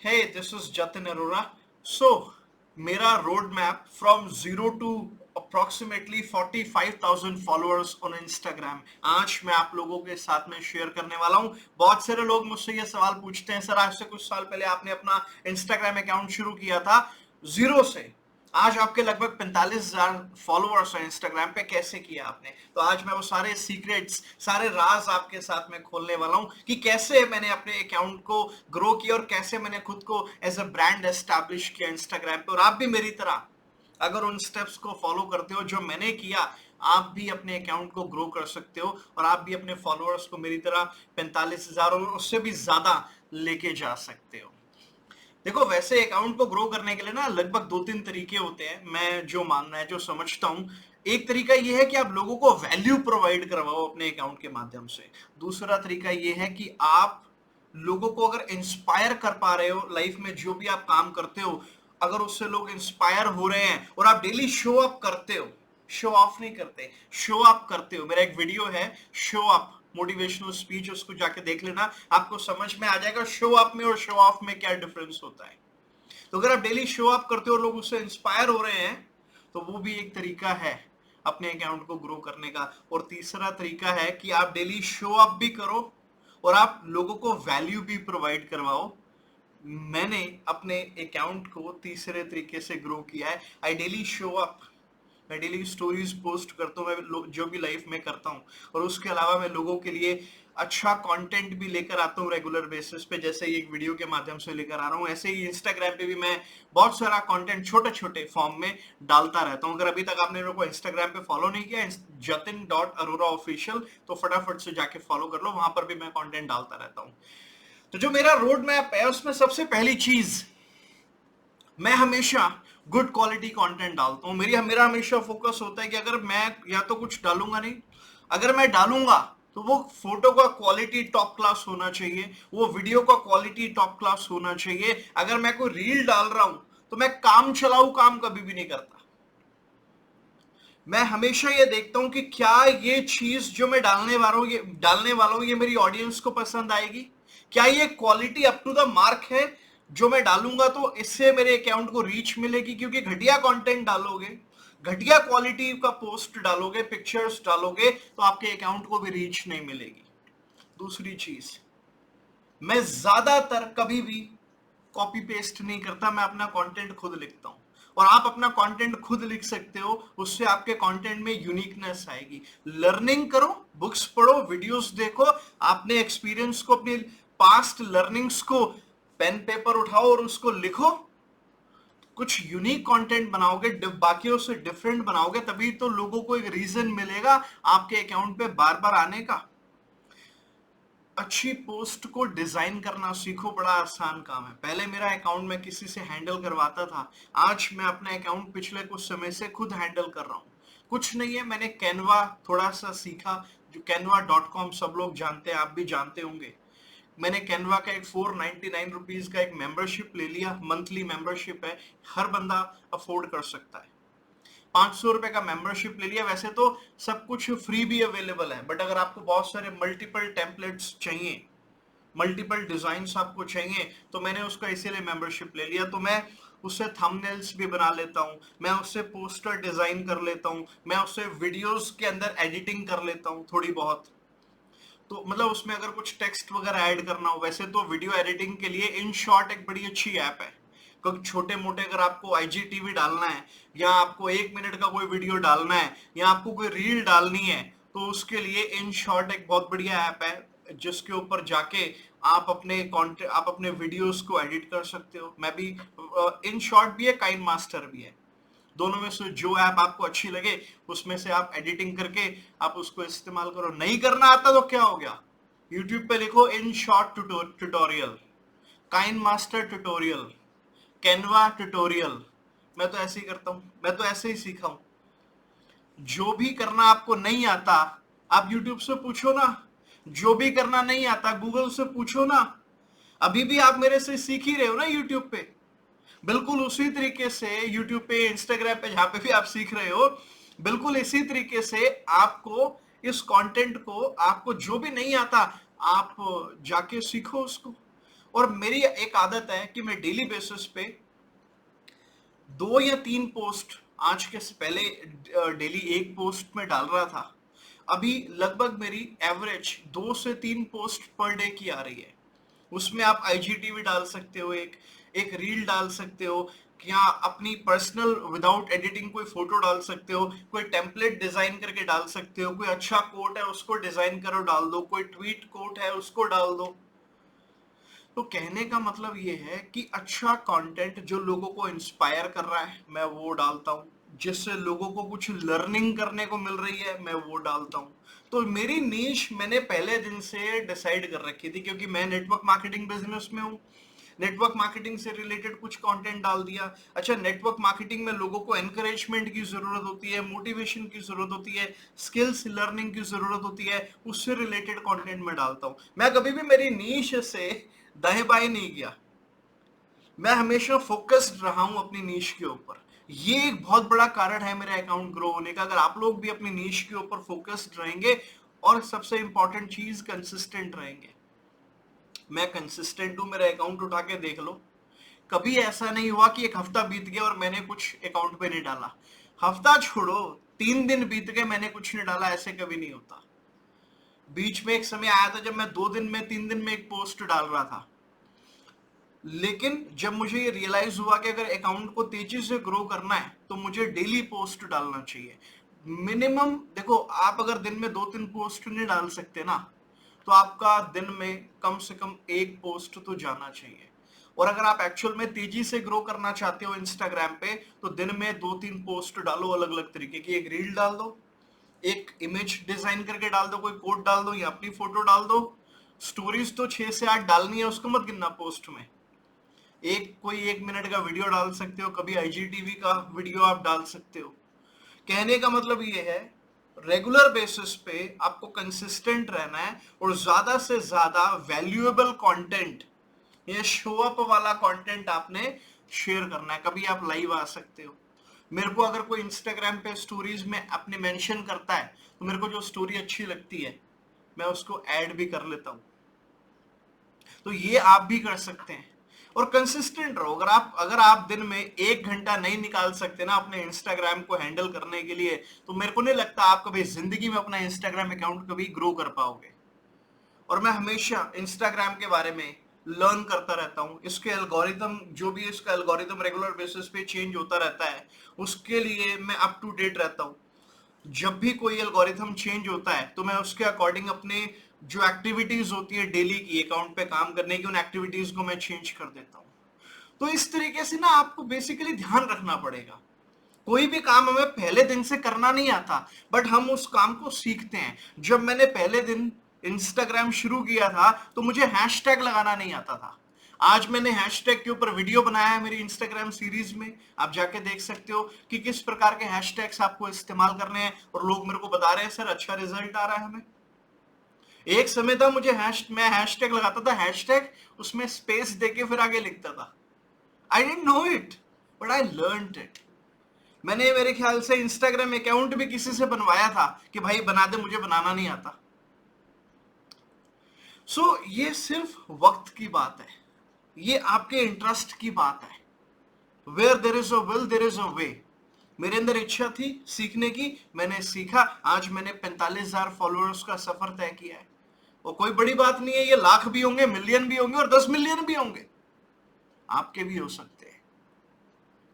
Hey, this is Jatin Arora. So, मेरा road map from zero to approximately 45,000 followers on Instagram आज मैं आप लोगों के साथ में शेयर करने वाला हूं। बहुत सारे लोग मुझसे ये सवाल पूछते हैं, सर आज से कुछ साल पहले आपने अपना इंस्टाग्राम अकाउंट शुरू किया था जीरो से, आज आपके लगभग 45,000 फॉलोअर्स हैं इंस्टाग्राम पे, कैसे किया आपने? तो आज मैं वो सारे सीक्रेट्स, सारे राज आपके साथ में खोलने वाला हूं कि कैसे मैंने अपने अकाउंट को ग्रो किया और कैसे मैंने खुद को एज अ ब्रांड एस्टैब्लिश किया इंस्टाग्राम पे। और आप भी मेरी तरह अगर उन स्टेप्स को फॉलो करते हो जो मैंने किया, आप भी अपने अकाउंट को ग्रो कर सकते हो और आप भी अपने फॉलोअर्स को मेरी तरह 45,000 और उससे भी ज्यादा लेके जा सकते हो। देखो, वैसे अकाउंट को ग्रो करने के लिए ना लगभग दो तीन तरीके होते हैं, मैं जो मानना है, जो समझता हूं। एक तरीका ये है कि आप लोगों को वैल्यू प्रोवाइड करवाओ अपने अकाउंट के माध्यम से। दूसरा तरीका ये है कि आप लोगों को अगर इंस्पायर कर पा रहे हो लाइफ में, जो भी आप काम करते हो, अगर उससे लोग इंस्पायर हो रहे हैं और आप डेली शो अप करते हो, शो ऑफ नहीं करते, शो अप करते हो। मेरा एक वीडियो है शो अप मोटिवेशनल स्पीच, उसको जाके देख लेना, आपको समझ में आ जाएगा शो अप में और शो ऑफ में क्या डिफरेंस होता है। तो अगर आप डेली शो अप करते हो और लोग उससे इंस्पायर हो रहे हैं, तो वो भी एक तरीका है अपने अकाउंट को ग्रो करने का। और तीसरा तरीका है कि आप डेली शो अप भी करो और आप लोगों को वैल्यू भी प्रोवाइड करवाओ। मैंने अपने अकाउंट को तीसरे तरीके से ग्रो किया है। आई डेली शो अप, मैं डेली स्टोरीज पोस्ट करता हूँ, मैं जो भी लाइफ में करता हूँ, और उसके अलावा मैं लोगों के लिए अच्छा कंटेंट भी लेकर आता हूँ रेगुलर बेसिस पे, जैसे एक वीडियो के माध्यम से लेकर आ रहा हूँ। ऐसे ही इंस्टाग्राम पे भी मैं बहुत सारा कंटेंट छोटे छोटे फॉर्म में डालता रहता हूँ। अगर अभी तक आपने मेरे को इंस्टाग्राम पे फॉलो नहीं किया, jatin.arora.official, तो फटाफट से जाके फॉलो कर लो, वहां पर भी मैं कंटेंट डालता रहता हूँ। तो जो मेरा रोड मैप है उसमें सबसे पहली चीज, मैं हमेशा गुड क्वालिटी कंटेंट डालता हूं। मेरा हमेशा फोकस होता है कि अगर मैं या तो कुछ डालूंगा नहीं, अगर मैं डालूंगा तो वो फोटो का क्वालिटी टॉप क्लास होना चाहिए, वो वीडियो का क्वालिटी टॉप क्लास होना चाहिए। अगर मैं कोई रील डाल रहा हूं तो मैं काम चलाऊ काम कभी भी नहीं करता। मैं हमेशा ये देखता हूं कि क्या ये चीज जो मैं डालने वाला हूं ये मेरी ऑडियंस को पसंद आएगी, क्या ये quality up to the mark है। जो मैं डालूंगा तो इससे मेरे अकाउंट को रीच मिलेगी, क्योंकि घटिया कंटेंट डालोगे, घटिया क्वालिटी का पोस्ट डालोगे, पिक्चर्स डालोगे, तो आपके अकाउंट को भी रीच नहीं मिलेगी। दूसरी चीज, मैं ज्यादातर कभी भी कॉपी पेस्ट नहीं करता, मैं अपना कंटेंट खुद लिखता हूं। और आप अपना कंटेंट खुद लिख सकते हो, उससे आपके कंटेंट में यूनिकनेस आएगी। लर्निंग करो, बुक्स पढ़ो, वीडियोस देखो, आपने एक्सपीरियंस को, अपनी पास्ट लर्निंग्स को पेन पेपर उठाओ और उसको लिखो। कुछ यूनिक कंटेंट बनाओगे, बाकियों से डिफरेंट बनाओगे, तभी तो लोगों को एक रीजन मिलेगा आपके अकाउंट पे बार बार आने का। अच्छी पोस्ट को डिजाइन करना सीखो, बड़ा आसान काम है। पहले मेरा अकाउंट मैं किसी से हैंडल करवाता था, आज मैं अपने अकाउंट पिछले कुछ समय से खुद हैंडल कर रहा हूँ। कुछ नहीं है, मैंने कैनवा थोड़ा सा सीखा, जो canva.com सब लोग जानते हैं, आप भी जानते होंगे। मैंने कैनवा का एक 499 रुपीज का एक मेंबरशिप ले लिया, मंथली मेंबरशिप है, हर बंदा अफोर्ड कर सकता है। 500 रुपए का मेंबरशिप ले लिया। वैसे तो सब कुछ फ्री भी अवेलेबल है, बट अगर आपको बहुत सारे मल्टीपल टेम्पलेट्स चाहिए, मल्टीपल डिजाइन्स आपको चाहिए, तो मैंने उसका इसीलिए मेंबरशिप ले लिया। तो मैं उससे थंबनेल्स भी बना लेता हूँ, मैं उससे पोस्टर डिजाइन कर लेता हूँ, मैं उससे वीडियोस के अंदर एडिटिंग कर लेता हूँ थोड़ी बहुत। तो मतलब उसमें अगर कुछ टेक्स्ट वगैरह ऐड करना हो, वैसे तो वीडियो एडिटिंग के लिए इन शॉर्ट एक बड़ी अच्छी ऐप है। क्योंकि छोटे मोटे अगर आपको आईजीटीवी डालना है, या आपको 1 मिनट का कोई वीडियो डालना है, या आपको कोई रील डालनी है, तो उसके लिए इन शॉर्ट एक बहुत बढ़िया ऐप है, जिसके ऊपर जाके आप अपने कंटेंट, आप अपने वीडियोस को एडिट कर सकते हो। मैं भी, इन शॉर्ट भी है, काइन मास्टर भी है, दोनों में से जो ऐप आपको अच्छी लगे उसमें से आप एडिटिंग करके आप उसको इस्तेमाल करो। नहीं करना आता तो क्या हो गया, यूट्यूब पे लिखो in short tutorial, KineMaster tutorial, Canva tutorial. मैं तो ऐसे ही करता हूं, मैं तो ऐसे ही सीखा हूं। जो भी करना आपको नहीं आता, आप यूट्यूब से पूछो ना। जो भी करना नहीं आता, गूगल से पूछो ना। अभी भी आप मेरे से सीख ही रहे हो ना यूट्यूब पे। बिल्कुल उसी तरीके से यूट्यूब पे, इंस्टाग्राम पे, जहां पे भी आप सीख रहे हो, बिल्कुल इसी तरीके से आपको इस कंटेंट को, आपको जो भी नहीं आता, आप जाके सीखो उसको। और मेरी एक आदत है कि मैं डेली बेसिस पे 2 या 3 पोस्ट, आज के पहले डेली एक पोस्ट में डाल रहा था, अभी लगभग मेरी एवरेज 2 से 3 पोस्ट पर डे की आ रही है। उसमें आप आईजीटीवी डाल सकते हो, एक एक रील डाल सकते हो, या अपनी पर्सनल विदाउट एडिटिंग कोई फोटो डाल सकते हो, कोई टेम्पलेट डिजाइन करके डाल सकते हो, कोई अच्छा कोट है उसको डिजाइन करो डाल दो, कोई ट्वीट कोट है उसको डाल दो। तो कहने का मतलब ये है कि अच्छा कंटेंट जो लोगों को इंस्पायर कर रहा है मैं वो डालता हूँ, जिससे लोगों को कुछ लर्निंग करने को मिल रही है मैं वो डालता हूँ। तो मेरी नीश मैंने पहले दिन से डिसाइड कर रखी थी, क्योंकि मैं नेटवर्क मार्केटिंग बिजनेस में हूँ। नेटवर्क मार्केटिंग से रिलेटेड कुछ कंटेंट डाल दिया। अच्छा, नेटवर्क मार्केटिंग में लोगों को एनकरेजमेंट की जरूरत होती है, मोटिवेशन की जरूरत होती है, स्किल्स लर्निंग की जरूरत होती है, उससे रिलेटेड कंटेंट में डालता हूं। मैं कभी भी मेरी नीश से दाएं बाएं नहीं गया, मैं हमेशा फोकस्ड रहा हूं अपनी नीश के ऊपर। ये एक बहुत बड़ा कारण है मेरा अकाउंट ग्रो होने का। अगर आप लोग भी अपनी नीश के ऊपर फोकस्ड रहेंगे और सबसे इंपॉर्टेंट चीज कंसिस्टेंट रहेंगे। मैं कंसिस्टेंट हूं, मेरा अकाउंट उठा के देख लो। कभी ऐसा नहीं हुआ कि एक हफ्ता बीत गया और मैंने कुछ अकाउंट पे नहीं डाला। हफ्ता छोड़ो, 3 दिन बीत गए मैंने कुछ नहीं डाला, ऐसे कभी नहीं होता। बीच में एक समय आया था जब मैं 2 दिन में 3 दिन में एक पोस्ट डाल रहा था, लेकिन जब मुझे ये रियलाइज हुआ कि अगर अकाउंट को तेजी से ग्रो करना है तो मुझे डेली पोस्ट डालना चाहिए। मिनिमम देखो, आप अगर दिन में 2-3 पोस्ट नहीं डाल सकते ना, तो आपका दिन में कम से कम एक पोस्ट तो जाना चाहिए। और अगर आप एक्चुअल में तेजी से ग्रो करना चाहते हो इंस्टाग्राम पे, तो दिन में 2-3 पोस्ट डालो, अलग अलग तरीके की। एक रील डाल दो, एक इमेज डिजाइन करके डाल दो, कोई कोड डाल दो या अपनी फोटो डाल दो। स्टोरीज तो 6 से 8 डालनी है, उसको मत गिनना पोस्ट में। एक कोई 1 मिनट का वीडियो डाल सकते हो, कभी आईजीटीवी का वीडियो आप डाल सकते हो। कहने का मतलब ये है, रेगुलर बेसिस पे आपको कंसिस्टेंट रहना है और ज्यादा से ज्यादा वैल्यूएबल कंटेंट, ये शो अप वाला कंटेंट आपने शेयर करना है। कभी आप लाइव आ सकते हो। मेरे को अगर कोई इंस्टाग्राम पे स्टोरीज में अपने मेंशन करता है, तो मेरे को जो स्टोरी अच्छी लगती है मैं उसको ऐड भी कर लेता हूं। तो ये आप भी कर सकते हैं और कंसिस्टेंट रहो। अगर आप दिन में 1 घंटा नहीं निकाल सकते ना अपने इंस्टाग्राम को हैंडल करने के लिए, तो मेरे को नहीं लगता आप कभी जिंदगी में अपना इंस्टाग्राम अकाउंट कभी ग्रो कर पाओगे। और मैं हमेशा इंस्टाग्राम के बारे में लर्न करता रहता हूँ। इसके एल्गोरिथम, जो भी इसका एल्गोरिथम रेगुलर बेसिस पे चेंज होता रहता है, उसके लिए मैं अप टू डेट रहता हूँ। जब भी कोई एल्गोरिथम चेंज होता है तो मैं उसके अकॉर्डिंग अपने जो एक्टिविटीज होती है डेली की अकाउंट पे काम करने की, उन एक्टिविटीज को मैं चेंज कर देता हूँ। तो इस तरीके से ना आपको बेसिकली ध्यान रखना पड़ेगा। कोई भी काम हमें पहले दिन से करना नहीं आता, बट हम उस काम को सीखते हैं। जब मैंने पहले दिन इंस्टाग्राम शुरू किया था तो मुझे हैशटैग लगाना नहीं आता था। आज मैंने हैशटैग के ऊपर वीडियो बनाया है मेरी इंस्टाग्राम सीरीज में, आप जाके देख सकते हो कि किस प्रकार के हैशटैग्स आपको इस्तेमाल करने हैं, और लोग मेरे को बता रहे हैं सर अच्छा रिजल्ट आ रहा है हमें। एक समय था मैं हैशटैग लगाता था, हैशटैग उसमें स्पेस देके फिर आगे लिखता था। I didn't know it, but I learned it. मैंने मेरे ख्याल से इंस्टाग्राम अकाउंट भी किसी से बनवाया था कि भाई बना दे, मुझे बनाना नहीं आता। ये सिर्फ वक्त की बात है, ये आपके इंटरेस्ट की बात है। Where there is a will there is a way. मेरे अंदर इच्छा थी सीखने की, मैंने सीखा। आज मैंने 45,000 फॉलोअर्स का सफर तय किया है। वो कोई बड़ी बात नहीं है, ये लाख भी होंगे, मिलियन भी होंगे और 10 मिलियन भी होंगे, आपके भी हो सकते हैं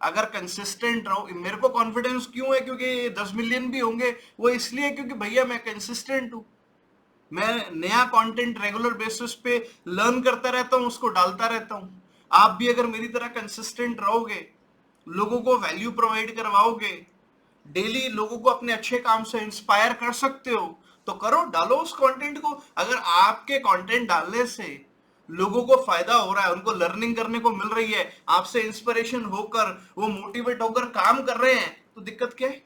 अगर कंसिस्टेंट रहो। मेरे को कॉन्फिडेंस क्यों है, क्योंकि 10 मिलियन भी होंगे, वो इसलिए क्योंकि भैया मैं कंसिस्टेंट हूं। मैं नया कंटेंट रेगुलर बेसिस पे लर्न करता रहता हूं, उसको डालता रहता हूं। आप भी अगर मेरी तरह कंसिस्टेंट रहोगे, लोगों को वैल्यू प्रोवाइड करवाओगे, डेली लोगों को अपने अच्छे काम से इंस्पायर कर सकते हो, तो करो, डालो उस कंटेंट को। अगर आपके कंटेंट डालने से लोगों को फायदा हो रहा है, उनको लर्निंग करने को मिल रही है, आपसे इंस्पिरेशन होकर वो मोटिवेट होकर काम कर रहे हैं, तो दिक्कत क्या है?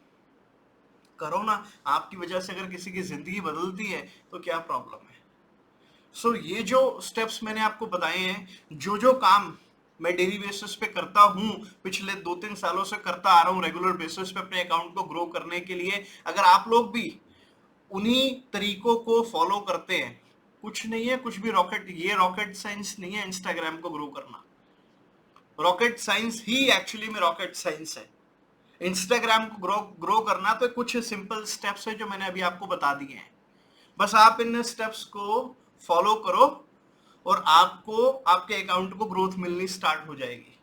करो ना। आपकी वजह से अगर किसी की जिंदगी बदलती है तो क्या प्रॉब्लम है? ये जो स्टेप्स मैंने आपको बताए हैं, जो जो काम मैं डेली बेसिस पे करता हूं, पिछले 2-3 सालों से करता आ रहा हूं रेगुलर बेसिस पे अपने अकाउंट को ग्रो करने के लिए, अगर आप लोग भी उन्हीं तरीकों को फॉलो करते हैं, कुछ नहीं है, कुछ भी रॉकेट, ये रॉकेट साइंस नहीं है इंस्टाग्राम को ग्रो करना। रॉकेट साइंस ही एक्चुअली में रॉकेट साइंस है। इंस्टाग्राम को ग्रो करना तो कुछ सिंपल स्टेप्स है जो मैंने अभी आपको बता दिए हैं। बस आप इन स्टेप्स को फॉलो करो और आपको आपके अकाउंट को ग्रोथ मिलनी स्टार्ट हो जाएगी,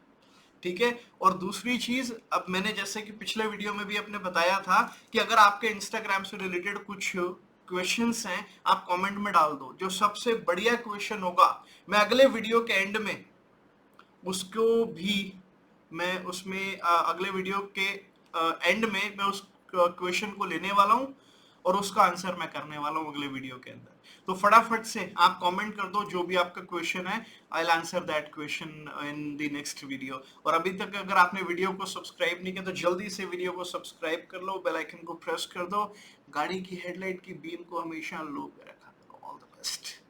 ठीक है। और दूसरी चीज, अब मैंने जैसे कि पिछले वीडियो में भी अपने बताया था कि अगर आपके इंस्टाग्राम से रिलेटेड कुछ क्वेश्चंस हैं, आप कमेंट में डाल दो। जो सबसे बढ़िया क्वेश्चन होगा, मैं अगले वीडियो के एंड में उसको भी, मैं उसमें अगले वीडियो के एंड में मैं उस क्वेश्चन को लेने वाला हूं और उसका आंसर मैं करने वाला हूं अगले वीडियो के अंदर। तो फटाफट से आप कमेंट कर दो जो भी आपका क्वेश्चन है, I will answer that question in the next video. और अभी तक अगर आपने वीडियो को सब्सक्राइब नहीं किया तो जल्दी से वीडियो को सब्सक्राइब कर लो, बेल आइकन को प्रेस कर दो, गाड़ी की हेडलाइट की बीम को हमेशा लो पे रखा करो। All the best.